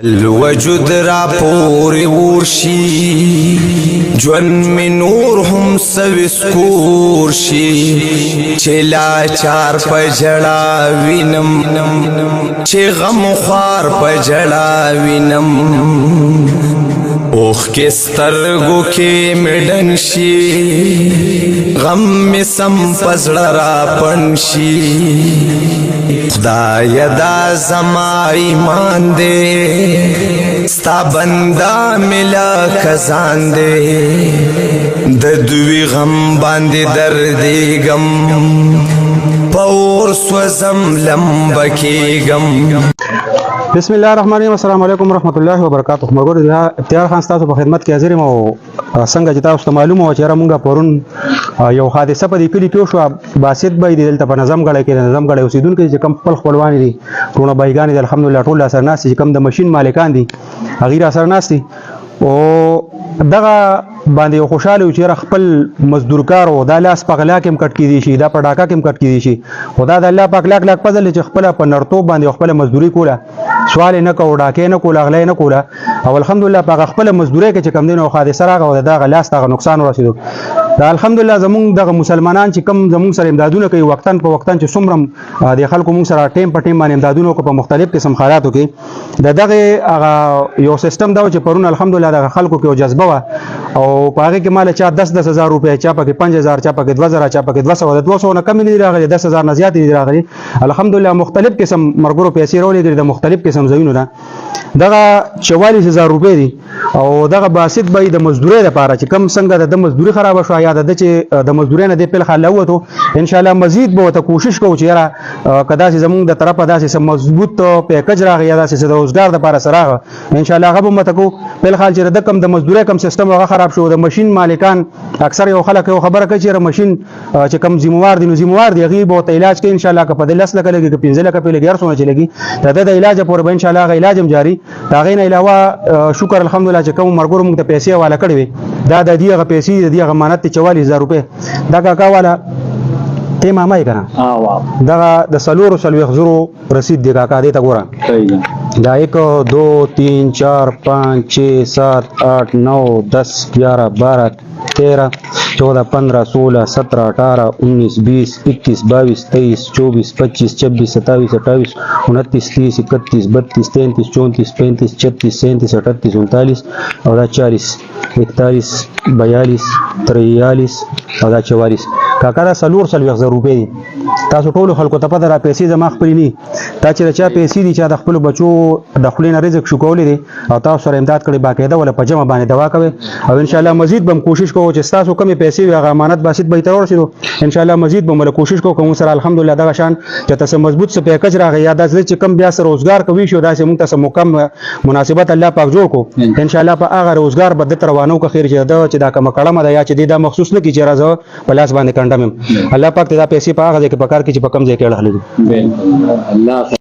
الوجود را پوری ورشی جون می نور هم سوسکور شي چلا چار پجڑا وینم چه غم خوار پجڑا وینم اوخ کے سترگو کے مڈن شي غم می سم پزڑا را پنشي خدای دا زما ایمان دے ستا بندا ملا کزان دے د دوی غم باندې درد غم پور سوزم لمبکیګم. بسم الله الرحمن الرحیم. السلام علیکم ورحمۃ اللہ وبرکاتہ. مرګور اختیار خان تاسو په خدمت کې حاضر یم او څنګه چې تاسو ته معلومه و چې موږ پرون یو حادثه په دې کلی کې شو. باسط به دلته په نظم غړی کې نظم غړی اوسیدونکو چې کم خپل خپلوان دي ټول بایګان دي الحمدلله ټول سره ناس چې کم د ماشين مالکان دي غیر سره ناس دي او دغه باندې خوشاله چې خپل مزدور کار او د لاس په غلا کې کټ کیدي شي دا په ډاکا کې کټ کیدي شي خدا د الله پاک لاک لاک پدل چې خپل په نرتوب باندې خپل مزدوري کوله سوال نه کو ډاکې نه کوله غلې نه کوله او الحمدلله په خپل مزدوري کې چې کم دین او حادثه راغله دغه لاس ته نقصان ورسېدو. دا الحمدلله زمونږ دغه مسلمانان چې کم زمونږ سره امدادونه کوي وختن په وختن چې څومره د خلکو مونږ سره ټیم په ټیم باندې امدادونه کوي په مختلف قسم حالاتو کې دغه هغه یو سیستم دا چې پرون الحمدلله د خلکو کې جذبه وا او په هغه کې مال چا 10,000 روپے چا پکې 5,000 چا پکې 2,000 چا پکې 200 نه کم نه راغلي 10,000 نه زیات دي راغلي الحمدلله مختلف قسم مرګرو پیسې راولې د مختلف قسم زوینو ده دغه 44,000 روپے دي او دغه باسط به د مزدوري لپاره چې کم څنګه د مزدوري خراب شو یا د چې د مزدوري نه د پیل خاله وته ان شاء الله مزید به ته کوشش کوو چې را کدا چې زمونږ د طرفه داسې مضبوط پیکج راغی یا داسې د روزګار لپاره سره ان شاء الله غو متکو پیل خال چې د کم د مزدوري کم سیستم هغه خراب شو د ماشين مالکان اکثر یو خلک یو خبره کوي چې ماشين چې کم ذمہوار دي نو ذمہوار دی غي به علاج کوي ان شاء الله که په 10 لک لګي که 15 لک په لګي ارسونه چلېږي د علاج پورې به ان شاء الله غي علاج هم جاری دا غي نه علاوه شکر الحمدلله چې کوم مرګور موږ ته پیسې والا کړې وي دا د دې پیسې د دې امانت 44,000 روپے دا کاکا والا ته مامای کنه دا د سلور زرو رسید دی کاکا دې تا ګورم دا 1 2 3 4 5 6 7 8 9 10 11 12 13 14 15 16 17 18 19 20 21 22 23 24 25 26 27 28 29 30 31 32 33 34 35 36 37 38 39 او دا 40 41 42 43 او دا 44 کاکا دا سلور روپے دي. تاسو ټول خلکو ته پته را پیسې زما خپل نه تا چې چا پیسې دي چې د خپل بچو د خپل رزق شو کولې دي او تاسو سره امداد کړي باقاعده ولا په جمع باندې دوا کوي او ان شاء الله مزید بم کوشش کوو چې تاسو کمی پیسې وي هغه امانت باسط به تر ورسېدو ان شاء الله مزید بم کوشش کوو کوم سره الحمدلله دا شان چې تاسو مضبوط څه پیکج راغی یا د چې کم بیا سره روزګار کوي شو دا چې موږ تاسو مکم مناسبت الله پاک جوړ کو ان شاء الله په هغه روزګار بد تر روانو کو خیر چې دا کوم کړه دا یا چې دا مخصوص نه کی چې راځو په لاس باندې کنډم الله پاک دا پیسې په هغه کې په کار کې چې په کم ځای کې اړه لري الله